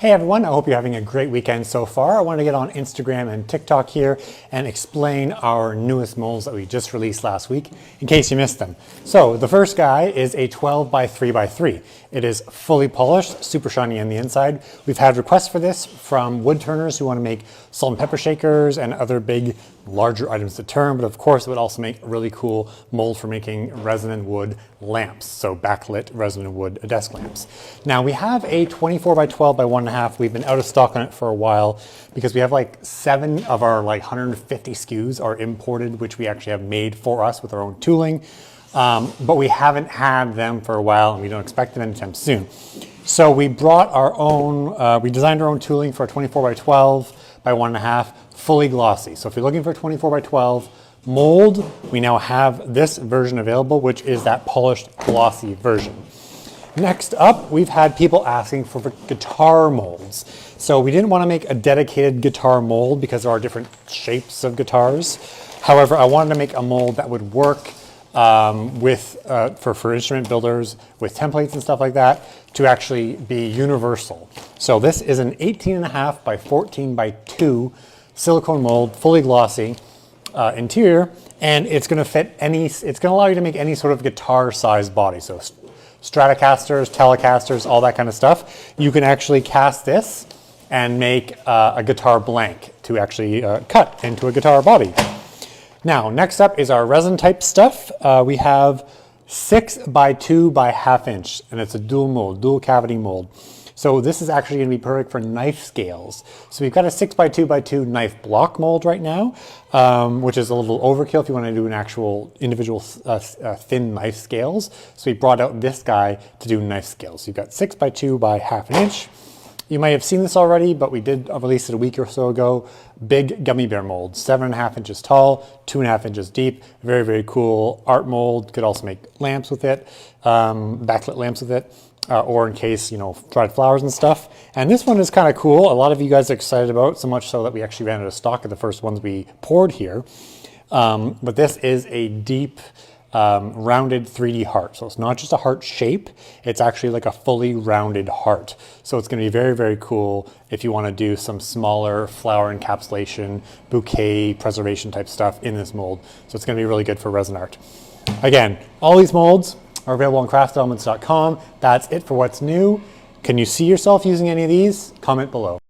Hey everyone, I hope you're having a great weekend so far. I want to get on Instagram and TikTok here and explain our newest molds that we just released last week in case you missed them. So the first guy is a 12 by 3 by 3. It is fully polished, super shiny on the inside. We've had requests for this from wood turners who want to make salt and pepper shakers and other big, larger items to turn, but of course it would also make a really cool mold for making resin and wood lamps, so backlit resin and wood desk lamps. Now we have a 24 by 12 by 1.5. We've been out of stock on it for a while because we have like 7 of our 150 SKUs are imported, which we actually have made for us with our own tooling. But we haven't had them for a while and we don't expect them anytime soon. So we brought our own, we designed our own tooling for a 24 by 12 by 1.5, fully glossy. So if you're looking for a 24 by 12 mold, we now have this version available, which is that polished glossy version. Next up, we've had people asking for guitar molds. So we didn't want to make a dedicated guitar mold because there are different shapes of guitars. However, I wanted to make a mold that would work for instrument builders with templates and stuff like that to actually be universal. So this is an 18.5 by 14 by 2 silicone mold, fully glossy interior, and it's going to fit it's going to allow you to make any sort of guitar size body. So Stratocasters, Telecasters, all that kind of stuff. You can actually cast this and make a guitar blank to actually cut into a guitar body. Now, next up is our resin type stuff. We have 6 by 2 by 1/2 inch, and it's a dual mold, dual cavity mold. So this is actually going to be perfect for knife scales. So we've got a 6 by 2 by 2 knife block mold right now, which is a little overkill if you want to do an actual individual thin knife scales. So we brought out this guy to do knife scales. So you've got 6 by 2 by 1/2 inch. You might have seen this already, but we did release it a week or so ago. Big gummy bear mold, 7.5 inches tall, 2.5 inches deep. Very, very cool art mold. Could also make lamps with it, backlit lamps with it, or in case, dried flowers and stuff. And this one is kind of cool. A lot of you guys are excited about it, so much so that we actually ran out of stock of the first ones we poured here. But this is a deep, rounded 3D heart. So it's not just a heart shape, it's actually like a fully rounded heart. So it's going to be very, very cool if you want to do some smaller flower encapsulation, bouquet preservation type stuff in this mold. So it's going to be really good for resin art. Again, all these molds are available on craftelements.com. That's it for what's new. Can you see yourself using any of these? Comment below.